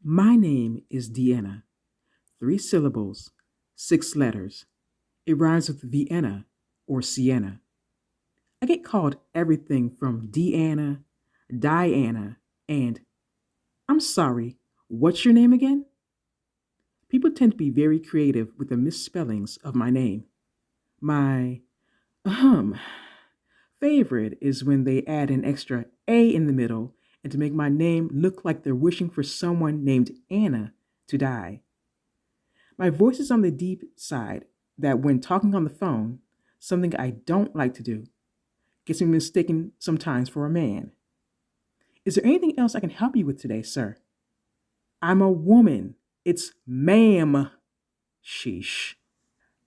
My name is Deanna. 3 syllables, 6 letters. It rhymes with Vienna or Sienna. I get called everything from Deanna, Diana, and I'm sorry, what's your name again? People tend to be very creative with the misspellings of my name. My ahem favorite is when they add an extra A in the middle and to make my name look like they're wishing for someone named Anna to die. My voice is on the deep side that when talking on the phone, something I don't like to do, gets me mistaken sometimes for a man. Is there anything else I can help you with today, sir? I'm a woman. It's ma'am. Sheesh.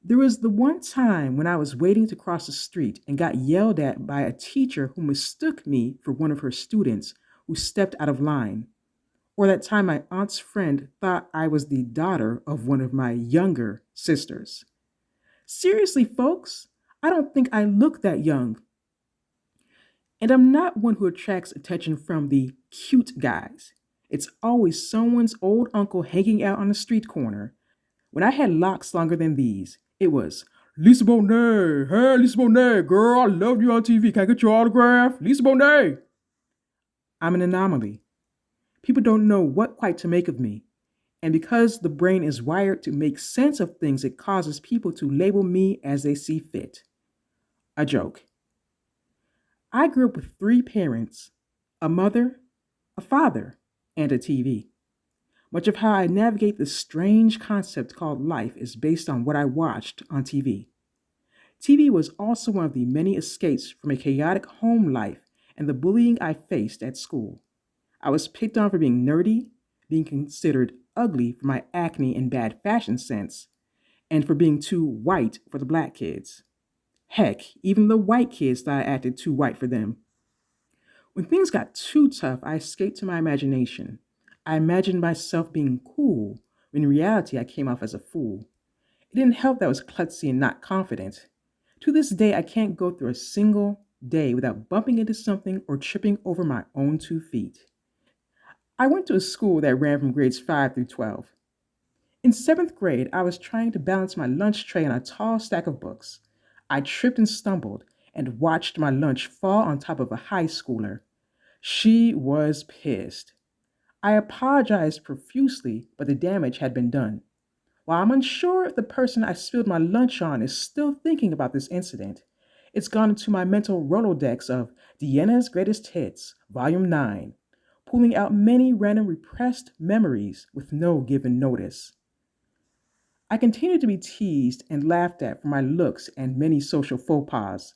There was the one time when I was waiting to cross the street and got yelled at by a teacher who mistook me for one of her students who stepped out of line. Or that time my aunt's friend thought I was the daughter of one of my younger sisters. Seriously, folks, I don't think I look that young. And I'm not one who attracts attention from the cute guys. It's always someone's old uncle hanging out on the street corner. When I had locks longer than these, it was Lisa Bonet. Hey, Lisa Bonet, girl, I loved you on TV. Can I get your autograph? Lisa Bonet. I'm an anomaly. People don't know what quite to make of me. And because the brain is wired to make sense of things, it causes people to label me as they see fit. A joke. I grew up with 3 parents, a mother, a father, and a TV. Much of how I navigate this strange concept called life is based on what I watched on TV. TV was also one of the many escapes from a chaotic home life and the bullying I faced at school. I was picked on for being nerdy, being considered ugly for my acne and bad fashion sense, and for being too white for the black kids. Heck, even the white kids thought I acted too white for them. When things got too tough, I escaped to my imagination. I imagined myself being cool, when in reality I came off as a fool. It didn't help that I was klutzy and not confident. To this day, I can't go through a single day without bumping into something or tripping over my own 2 feet. I went to a school that ran from grades 5 through 12. In 7th grade, I was trying to balance my lunch tray on a tall stack of books. I tripped and stumbled and watched my lunch fall on top of a high schooler. She was pissed. I apologized profusely, but the damage had been done. While I'm unsure if the person I spilled my lunch on is still thinking about this incident, it's gone into my mental Rolodex of Deanna's Greatest Hits, Volume 9, pulling out many random repressed memories with no given notice. I continued to be teased and laughed at for my looks and many social faux pas.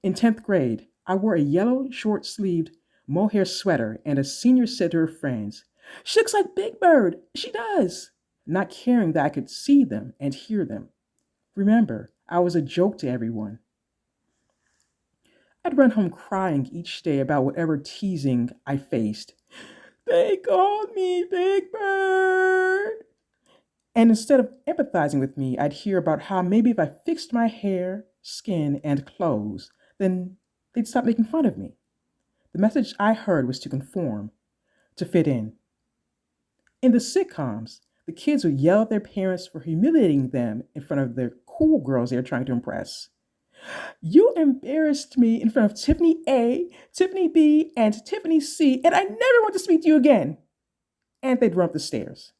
In 10th grade, I wore a yellow, short sleeved mohair sweater, and a senior said to her friends, "She looks like Big Bird. She does," not caring that I could see them and hear them. Remember, I was a joke to everyone. I'd run home crying each day about whatever teasing I faced. They called me Big Bird. And instead of empathizing with me, I'd hear about how maybe if I fixed my hair, skin, and clothes, then they'd stop making fun of me. The message I heard was to conform, to fit in. In the sitcoms, the kids would yell at their parents for humiliating them in front of the cool girls they were trying to impress. "You embarrassed me in front of Tiffany A, Tiffany B, and Tiffany C, and I never want to speak to you again." And they'd run up the stairs.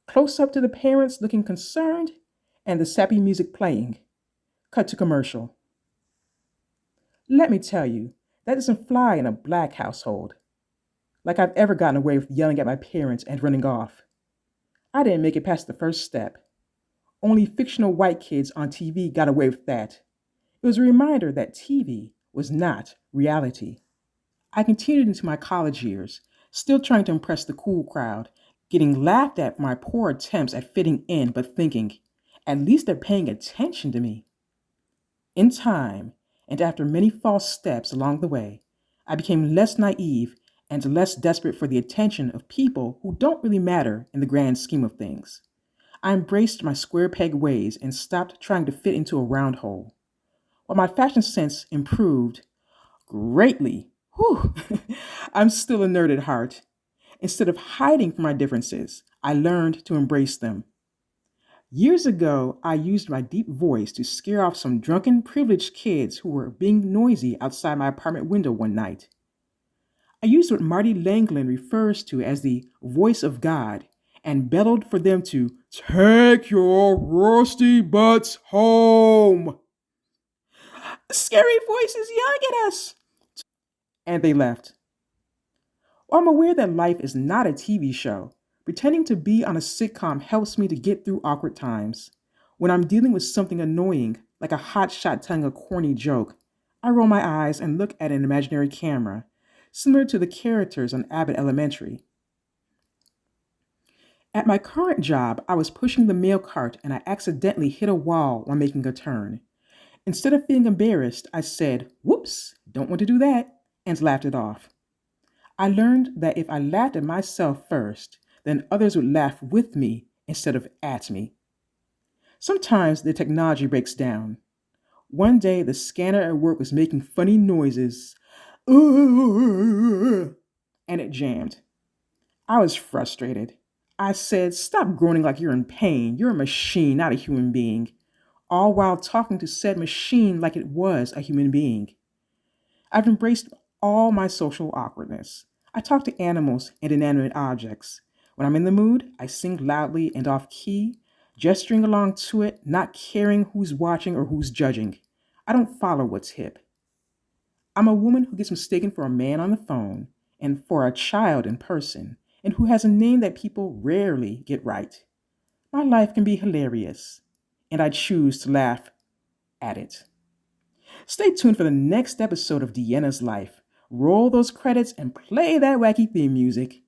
Close up to the parents looking concerned and the sappy music playing. Cut to commercial. Let me tell you, that doesn't fly in a black household. Like I've ever gotten away with yelling at my parents and running off. I didn't make it past the first step. Only fictional white kids on TV got away with that. It was a reminder that TV was not reality. I continued into my college years, still trying to impress the cool crowd, getting laughed at for my poor attempts at fitting in, but thinking, at least they're paying attention to me. In time, and after many false steps along the way, I became less naive and less desperate for the attention of people who don't really matter in the grand scheme of things. I embraced my square peg ways and stopped trying to fit into a round hole. While my fashion sense improved greatly, whew, I'm still a nerd at heart. Instead of hiding from my differences, I learned to embrace them. Years ago, I used my deep voice to scare off some drunken, privileged kids who were being noisy outside my apartment window one night. I used what Marty Langland refers to as the voice of God and bellowed for them to take your rusty butts home. Scary voices yelling at us. And they left. While I'm aware that life is not a TV show, pretending to be on a sitcom helps me to get through awkward times. When I'm dealing with something annoying, like a hotshot telling a corny joke, I roll my eyes and look at an imaginary camera, similar to the characters on Abbott Elementary. At my current job, I was pushing the mail cart and I accidentally hit a wall while making a turn. Instead of feeling embarrassed, I said, "Whoops, don't want to do that," and laughed it off. I learned that if I laughed at myself first, then others would laugh with me instead of at me. Sometimes the technology breaks down. One day, the scanner at work was making funny noises, and it jammed. I was frustrated. I said, "Stop groaning like you're in pain. You're a machine, not a human being," all while talking to said machine like it was a human being. I've embraced all my social awkwardness. I talk to animals and inanimate objects. When I'm in the mood, I sing loudly and off key, gesturing along to it, not caring who's watching or who's judging. I don't follow what's hip. I'm a woman who gets mistaken for a man on the phone and for a child in person, and who has a name that people rarely get right. My life can be hilarious, and I choose to laugh at it. Stay tuned for the next episode of Deanna's Life. Roll those credits and play that wacky theme music.